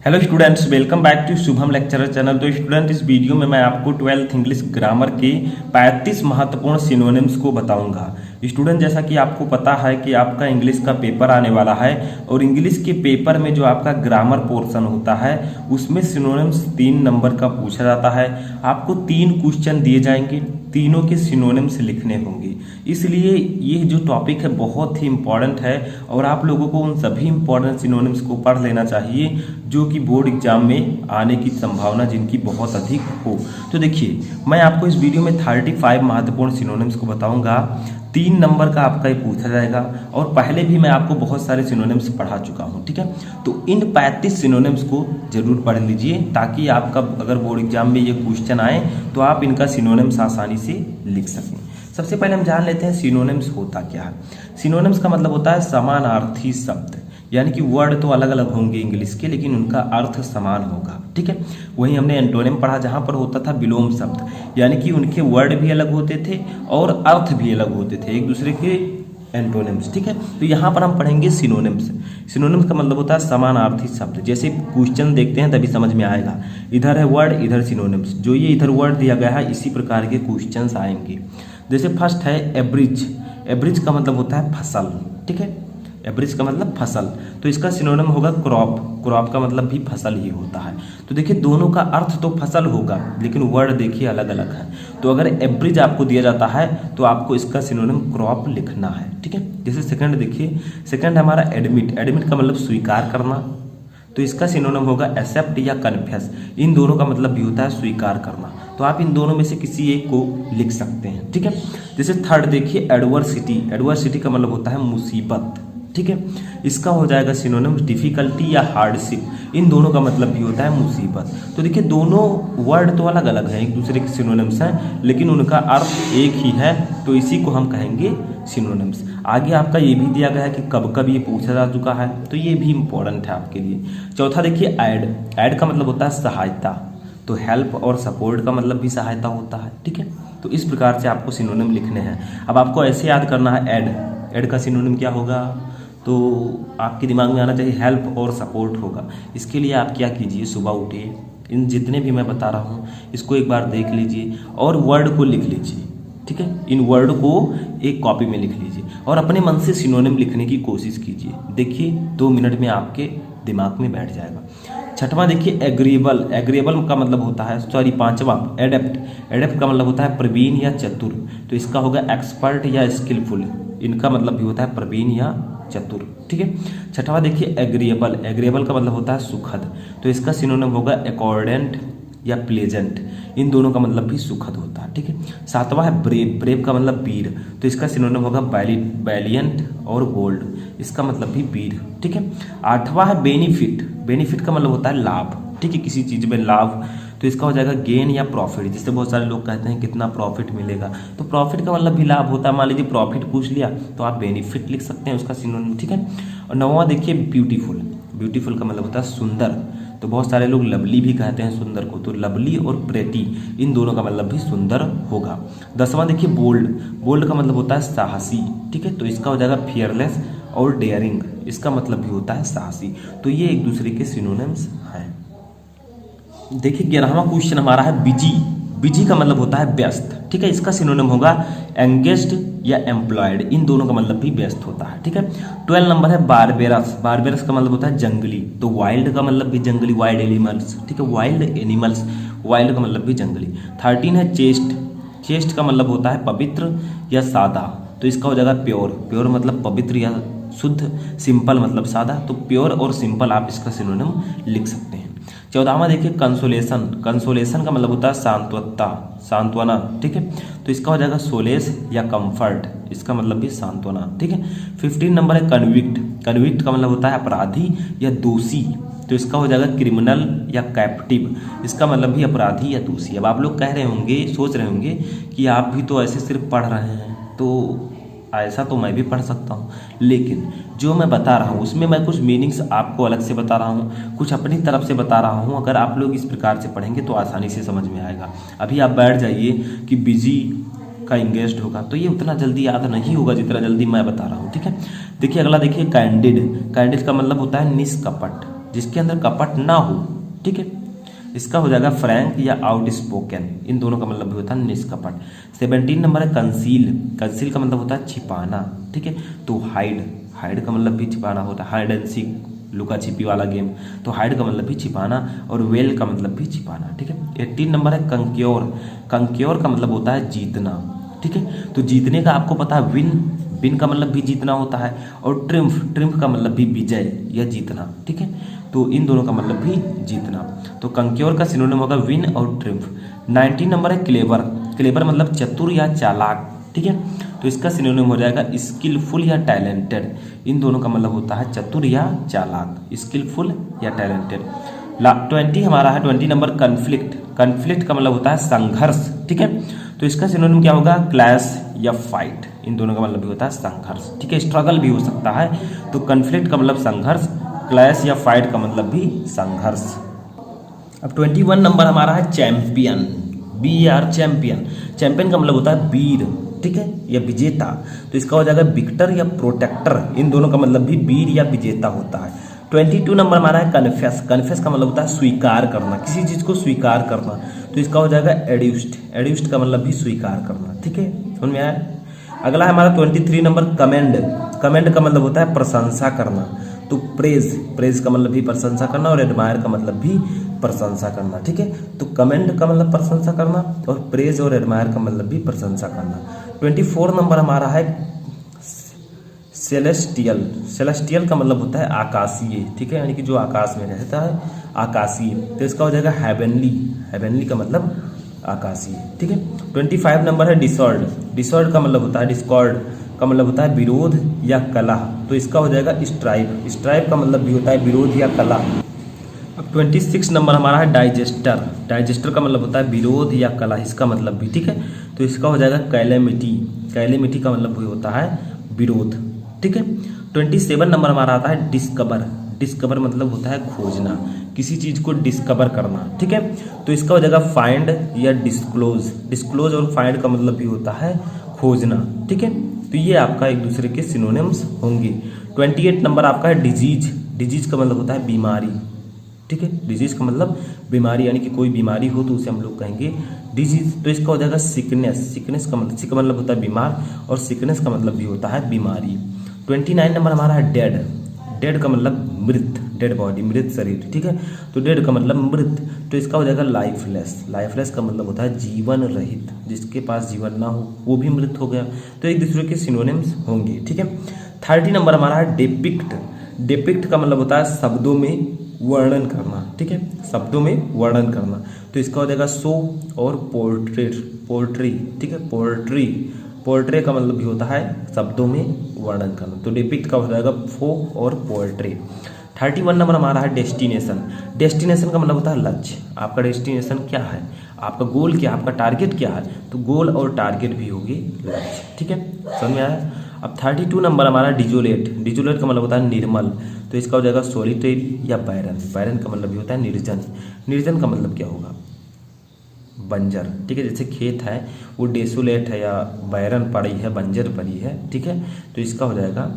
Hello students, welcome back to Shubham lecturer channel. तो student, इस video में मैं आपको 12th इंग्लिश ग्रामर के 35 महत्वपूर्ण सिनोनिम्स को बताऊंगा। स्टूडेंट, जैसा कि आपको पता है कि आपका इंग्लिश का पेपर आने वाला है और इंग्लिश के पेपर में जो आपका ग्रामर पोर्शन होता है उसमें सिनोनिम्स 3 नंबर का पूछा जाता है। आपको 3 क्वेश्चन दिए जाएंगे, तीनों के सिनोनिम्स लिखने होंगे। इसलिए ये जो टॉपिक है बहुत ही इंपॉर्टेंट है और आप लोगों को उन सभी इंपॉर्टेंट सिनोनिम्स को पढ़ लेना चाहिए जो कि बोर्ड एग्जाम में आने की संभावना जिनकी बहुत अधिक हो। तो देखिए, मैं आपको इस वीडियो में 35 महत्वपूर्ण सिनोनिम्स को बताऊंगा। 3 नंबर का आपका ये पूछा जाएगा और पहले भी मैं आपको बहुत सारे सिनोनिम्स पढ़ा चुका हूँ, ठीक है। तो इन 35 सिनोनिम्स को जरूर पढ़ लीजिए ताकि आपका अगर बोर्ड एग्जाम में ये क्वेश्चन आए तो आप इनका सिनोनिम्स आसानी से लिख सकें। सबसे पहले हम जान लेते हैं सिनोनिम्स होता क्या है। सिनोनिम्स का मतलब होता है समानार्थी शब्द, यानी कि वर्ड तो अलग अलग होंगे इंग्लिश के लेकिन उनका अर्थ समान होगा, ठीक है। वहीं हमने एंटोनिम पढ़ा जहां पर होता था विलोम शब्द, यानी कि उनके वर्ड भी अलग होते थे और अर्थ भी अलग होते थे एक दूसरे के एंटोनिम्स, ठीक है। तो यहाँ पर हम पढ़ेंगे सिनोनिम्स। सिनोनिम्स का मतलब होता है समानार्थी शब्द। जैसे क्वेश्चन देखते हैं तभी समझ में आएगा, इधर है वर्ड, इधर सिनोनिम्स। जो ये इधर वर्ड दिया गया है इसी प्रकार के क्वेश्चंस आएंगे। जैसे फर्स्ट है एब्रिज। एब्रिज का मतलब होता है फसल, ठीक है। एब्रिज का मतलब फसल, तो इसका सिनोनिम होगा क्रॉप। क्रॉप का मतलब भी फसल ही होता है। तो देखिए, दोनों का अर्थ तो फसल होगा लेकिन वर्ड देखिए अलग अलग है। तो अगर एब्रिज आपको दिया जाता है तो आपको इसका सिनोनिम क्रॉप लिखना है, ठीक है। जैसे सेकंड देखिए, सेकंड हमारा एडमिट। एडमिट का मतलब स्वीकार करना, तो इसका सिनोनिम होगा एक्सेप्ट या कन्फेस। इन दोनों का मतलब भी होता है स्वीकार करना, तो आप इन दोनों में से किसी एक को लिख सकते हैं, ठीक है। जैसे थर्ड देखिए एडवर्सिटी। एडवर्सिटी का मतलब होता है मुसीबत, ठीक है। इसका हो जाएगा सिनोनिम डिफिकल्टी या हार्डशिप। इन दोनों का मतलब भी होता है मुसीबत। तो देखिए, दोनों वर्ड तो अलग अलग हैं, एक दूसरे के सिनोनिम्स हैं लेकिन उनका अर्थ एक ही है, तो इसी को हम कहेंगे सिनोनिम्स। आगे आपका ये भी दिया गया है कि कब कब ये पूछा जा चुका है, तो ये भी इंपॉर्टेंट है आपके लिए। चौथा देखिए ऐड। ऐड का मतलब होता है सहायता, तो हेल्प और सपोर्ट का मतलब भी सहायता होता है, ठीक है। तो इस प्रकार से आपको सिनोनिम लिखने हैं। अब आपको ऐसे याद करना है ऐड। ऐड का सिनोनिम क्या होगा, तो आपके दिमाग में आना चाहिए हेल्प और सपोर्ट होगा। इसके लिए आप क्या कीजिए, सुबह उठिए, इन जितने भी मैं बता रहा हूँ इसको एक बार देख लीजिए और वर्ड को लिख लीजिए, ठीक है। इन वर्ड को एक कॉपी में लिख लीजिए और अपने मन से सिनोनिम लिखने की कोशिश कीजिए। देखिए 2 मिनट में आपके दिमाग में बैठ जाएगा। छठवां देखिए एग्रीएबल। एग्रीएबल का मतलब होता है, सॉरी पांचवा एडेप्ट। एडेप्ट का मतलब होता है प्रवीण या चतुर, तो इसका होगा एक्सपर्ट या स्किलफुल। इनका मतलब भी होता है प्रवीण या चतुर, ठीक है। छठवां देखिए एग्रीएबल। एग्रीएबल का मतलब होता है सुखद, तो इसका सिनोनिम होगा अकॉर्डेंट या प्लेजेंट। इन दोनों का मतलब भी सुखद होता है, ठीक है। सातवां है ब्रेव। ब्रेव का मतलब वीर, तो इसका सिनोनिम होगा वैलिएंट और बोल्ड। इसका मतलब भी वीर, ठीक है। आठवां है बेनिफिट। बेनिफिट का मतलब होता है लाभ, ठीक है, किसी चीज में लाभ, तो इसका हो जाएगा गेन या प्रॉफिट। जिससे बहुत सारे लोग कहते हैं कितना प्रॉफिट मिलेगा, तो प्रॉफिट का मतलब भी लाभ होता है। मान लीजिए प्रॉफिट पूछ लिया तो आप बेनिफिट लिख सकते हैं उसका सिनोनिम, ठीक है। और नौवां देखिए ब्यूटीफुल। ब्यूटीफुल का मतलब होता है सुंदर, तो बहुत सारे लोग लवली भी कहते हैं सुंदर को, तो लवली और प्रेटी इन दोनों का मतलब भी सुंदर होगा। 10वां देखिए बोल्ड। बोल्ड का मतलब होता है साहसी, ठीक है, तो इसका हो जाएगा फियरलेस और डेयरिंग। इसका मतलब भी होता है साहसी। तो ये एक दूसरे के सिनोनिम्स हैं। देखिए 11वां क्वेश्चन हमारा है बिजी। बिजी का मतलब होता है व्यस्त, ठीक है। इसका सिनोनिम होगा एंगेज्ड या एम्प्लॉयड। इन दोनों का मतलब भी व्यस्त होता है, ठीक है। 12 नंबर है बारबेरस। बारबेरस का मतलब होता है जंगली, तो वाइल्ड का मतलब भी जंगली, वाइल्ड एनिमल्स, ठीक है, वाइल्ड एनिमल्स। वाइल्ड का मतलब भी जंगली। 13 है चेस्ट। चेस्ट का मतलब होता है पवित्र या सादा, तो इसका हो जाएगा प्योर। प्योर मतलब पवित्र या शुद्ध, सिंपल मतलब सादा, तो प्योर और सिंपल आप इसका सिनोनिम लिख सकते हैं। 14वां देखिए कंसोलेशन। कंसोलेशन का मतलब होता है सांत्वता, सांत्वना, ठीक है, तो इसका हो जाएगा सोलेस या कंफर्ट। इसका मतलब भी सांत्वना, ठीक है। 15 नंबर है कन्विक्ट। कन्विक्ट का मतलब होता है अपराधी या दोषी, तो इसका हो जाएगा क्रिमिनल या कैप्टिव। इसका मतलब भी अपराधी या दोषी। अब आप लोग कह रहे होंगे, सोच रहे होंगे कि आप भी तो ऐसे सिर्फ पढ़ रहे हैं, तो ऐसा तो मैं भी पढ़ सकता हूँ, लेकिन जो मैं बता रहा हूँ उसमें मैं कुछ मीनिंग्स आपको अलग से बता रहा हूँ, कुछ अपनी तरफ से बता रहा हूँ। अगर आप लोग इस प्रकार से पढ़ेंगे तो आसानी से समझ में आएगा। अभी आप बैठ जाइए कि बिजी का इंगेज्ड होगा, तो ये उतना जल्दी याद नहीं होगा जितना जल्दी मैं बता रहा हूँ, ठीक है। देखिए अगला देखिए कैंडिड। कैंडिड का मतलब होता है निष्कपट। जिसके अंदर कपट ना हो, ठीक है। इसका हो जाएगा फ्रैंक या आउट स्पोकन, इन दोनों का मतलब भी होता है निष्कपट। 17 नंबर है कंसील, कंसील का मतलब होता है छिपाना, ठीक है। तो हाइड, हाइड का मतलब भी छिपाना होता है, हाइड एंड सीक, लुका छिपी वाला गेम, तो हाइड का मतलब भी छिपाना और वेल का मतलब भी छिपाना, ठीक है। 18 नंबर है कंक्योर, कंक्योर का मतलब होता है जीतना, ठीक है। तो जीतने का आपको पता है विन, विन का मतलब भी जीतना होता है, और ट्रिम्फ, ट्रिम्फ का मतलब भी विजय या जीतना, ठीक है। तो इन दोनों का मतलब भी जीतना। तो कंक्योर का सिनोनिम होगा विन और ट्रिम्फ। 19 नंबर है क्लेवर, क्लेवर मतलब चतुर या चालाक, ठीक है। तो इसका सिनोनिम हो जाएगा स्किलफुल या टैलेंटेड, इन दोनों का मतलब होता है चतुर या चालाक, स्किलफुल या टैलेंटेड। 20 हमारा है 20 नंबर कन्फ्लिक्ट, कन्फ्लिक्ट का मतलब होता है संघर्ष, ठीक है। तो इसका सिनोनिम क्या होगा, क्लैश या फाइट, इन दोनों का मतलब भी होता है संघर्ष, ठीक है। स्ट्रगल भी हो सकता है, तो कन्फ्लिक्ट का मतलब संघर्ष, क्लैश या फाइट का मतलब भी संघर्ष। अब 21 नंबर हमारा है चैंपियन, BAR चैंपियन, चैंपियन का मतलब होता है वीर, ठीक है, या विजेता। तो इसका हो जाएगा विक्टर या प्रोटेक्टर, इन दोनों का मतलब भी वीर या विजेता होता है। 22 नंबर हमारा है कन्फेस, कन्फेस का मतलब होता है स्वीकार करना, किसी चीज को स्वीकार करना। तो इसका हो जाएगा एड्यूस्ड, एड्यूस्ड का मतलब भी स्वीकार करना, ठीक है, समझ में आया। अगला है हमारा 23 नंबर कमेंड, कमेंड का मतलब होता है प्रशंसा करना। तो प्रेज, प्रेज का मतलब भी प्रशंसा करना, और एडमायर का मतलब भी प्रशंसा करना, ठीक है। तो कमेंड का मतलब प्रशंसा करना, और प्रेज और एडमायर का मतलब भी प्रशंसा करना। 24 नंबर हमारा है सेलेस्टियल, सेलेस्टियल का मतलब होता है आकाशीय, ठीक है, यानी कि जो आकाश में रहता है, आकाशीय। तो इसका हो जाएगा हेवनली, हेवनली का मतलब आकाशीय, ठीक है। 25 नंबर है डिसऑर्ड, डिसऑर्ड का मतलब होता है, डिस्कॉर्ड का मतलब होता है विरोध या कलह। तो इसका हो जाएगा स्ट्राइप, स्ट्राइप का मतलब भी होता है विरोध या कलह। अब 26 नंबर हमारा है डाइजेस्टर, डाइजेस्टर का मतलब होता है विरोध या कलह, इसका मतलब भी, ठीक है। तो इसका हो जाएगा कैलेमिटी, कैलेमिटी का मतलब भी होता है विरोध, ठीक है। 27 नंबर हमारा आता है डिस्कवर, डिस्कवर मतलब होता है खोजना, किसी चीज को डिस्कवर करना, ठीक है। तो इसका हो जाएगा फाइंड या डिस्क्लोज, डिस्क्लोज और फाइंड का मतलब भी होता है खोजना, ठीक है। तो ये आपका एक दूसरे के सिनोनिम्स होंगे। 28 नंबर आपका है डिजीज, डिजीज का मतलब होता है बीमारी, ठीक है। डिजीज का मतलब बीमारी, यानी कि कोई बीमारी हो तो उसे हम लोग कहेंगे डिजीज। तो इसका हो जाएगा सिकनेस, सिकनेस का मतलब, सिक मतलब होता है बीमार, और सिकनेस का मतलब भी होता है बीमारी। 29 नंबर हमारा है डेड, डेड का मतलब मृत, डेड बॉडी, मृत शरीर, ठीक है। तो डेड का मतलब मृत। तो इसका हो जाएगा लाइफलेस, लाइफलेस का मतलब होता है जीवन रहित, जिसके पास जीवन ना हो वो भी मृत हो गया। तो एक दूसरे के सिनोनिम्स होंगे, ठीक है। 30 नंबर हमारा है डिपिक्ट, डिपिक्ट का मतलब होता है शब्दों में वर्णन करना, ठीक है, शब्दों में वर्णन करना। तो इसका हो जाएगा शो और पोर्ट्रेट, पोर्ट्री, ठीक है, पोर्ट्री, पोर्ट्रे का मतलब भी होता है शब्दों में वर्णन करना। तो डिपिक्ट का हो जाएगा फो और पोर्ट्रे। 31 नंबर हमारा है डेस्टिनेशन, डेस्टिनेशन का मतलब होता है लक्ष्य, आपका डेस्टिनेशन क्या है, आपका गोल क्या है, आपका टारगेट क्या है। तो गोल और टारगेट भी होगी लक्ष्य, ठीक है, समझ में आया। अब 32 नंबर हमारा डिजोलेट, डिजोलेट का मतलब होता है निर्मल। तो इसका हो जाएगा सॉलिटेरी या बैरन, बैरन का मतलब भी होता है निर्जन, निर्जन का मतलब क्या होगा, बंजर, ठीक है। जैसे खेत है वो डेसोलेट है या बैरन पड़ी है, बंजर पड़ी है, ठीक है। तो इसका हो जाएगा,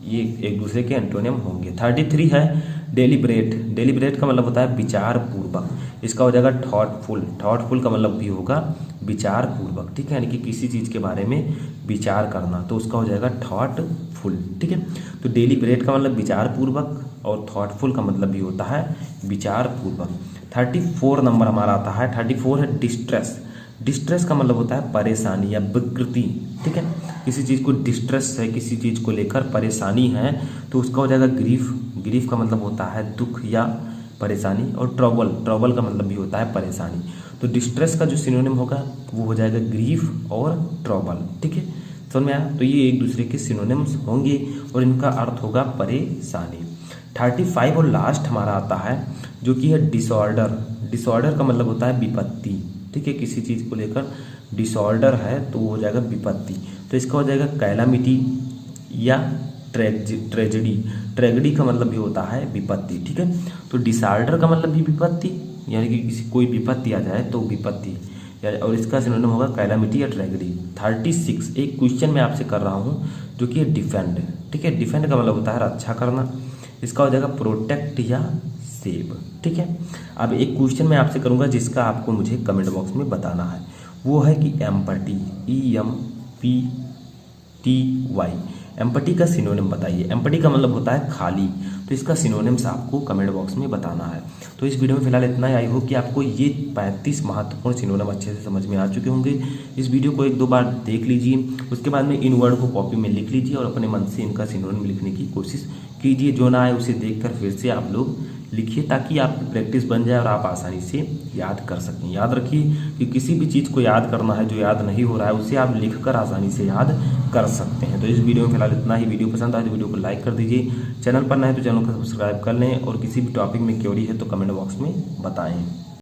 ये एक दूसरे के एंटोनियम होंगे। 33 है डेलिब्रेट, डेलिब्रेट का मतलब होता है विचार पूर्वक। इसका हो जाएगा थॉटफुल, थॉटफुल का मतलब भी होगा विचार पूर्वक, ठीक है, यानी कि किसी चीज़ के बारे में विचार करना। तो उसका हो जाएगा थॉटफुल, ठीक है। तो डेलिब्रेट का मतलब विचार पूर्वक, और थॉटफुल का मतलब भी होता है विचार पूर्वक। 34 नंबर हमारा आता है, 34 है डिस्ट्रेस, डिस्ट्रेस का मतलब होता है परेशानी या विकृति, ठीक है। किसी चीज़ को डिस्ट्रेस है, किसी चीज़ को लेकर परेशानी है, तो उसका हो जाएगा ग्रीफ, ग्रीफ का मतलब होता है दुख या परेशानी, और ट्रबल, ट्रबल का मतलब भी होता है परेशानी। तो डिस्ट्रेस का जो सिनोनिम होगा वो हो जाएगा ग्रीफ और ट्रबल, ठीक है, समझ में आया। तो ये एक दूसरे के सिनोनिम्स होंगे और इनका अर्थ होगा परेशानी। 35 और लास्ट हमारा आता है जो कि है डिसऑर्डर, डिसऑर्डर का मतलब होता है विपत्ति, ठीक है। किसी चीज़ को लेकर डिसऑर्डर है तो वो हो जाएगा विपत्ति। तो इसका हो जाएगा कैलामिटी या ट्रेजेडी, ट्रेजेडी का मतलब भी होता है विपत्ति, ठीक है। तो डिसऑर्डर का मतलब भी विपत्ति, यानी कि किसी कोई विपत्ति आ जाए तो विपत्ति, और इसका सिनोनिम होगा कैलामिटी या ट्रेजेडी। 36 एक क्वेश्चन मैं आपसे कर रहा हूँ जो कि है डिफेंड, ठीक है। डिफेंड का मतलब होता है रक्षा करना। इसका हो जाएगा प्रोटेक्ट या सेब। ठीक है, अब एक क्वेश्चन मैं आपसे करूंगा जिसका आपको मुझे कमेंट बॉक्स में बताना है, वो है कि एम्पटी, EMPTY, एम्पटी का सिनोनिम बताइए। एम्पटी का मतलब होता है खाली, तो इसका सिनोनिम्स आपको कमेंट बॉक्स में बताना है। तो इस वीडियो में फिलहाल इतना ही। आई होप कि आपको ये 35 महत्वपूर्ण सिनोनिम अच्छे से समझ में आ चुके होंगे। इस वीडियो को 1-2 बार देख लीजिए, उसके बाद में इन वर्ड को कॉपी में लिख लीजिए और अपने मन से इनका सिनोनिम लिखने की कोशिश कीजिए। जो ना आए उसे देखकर फिर से आप लोग लिखिए, ताकि आपकी प्रैक्टिस बन जाए और आप आसानी से याद कर सकें। याद रखिए कि किसी भी चीज़ को याद करना है, जो याद नहीं हो रहा है उसे आप लिखकर आसानी से याद कर सकते हैं। तो इस वीडियो में फिलहाल इतना ही। वीडियो पसंद आए तो वीडियो को लाइक कर दीजिए, चैनल पर नए तो चैनल को सब्सक्राइब कर लें, और किसी भी टॉपिक में क्वेरी है तो कमेंट बॉक्स में बताएं।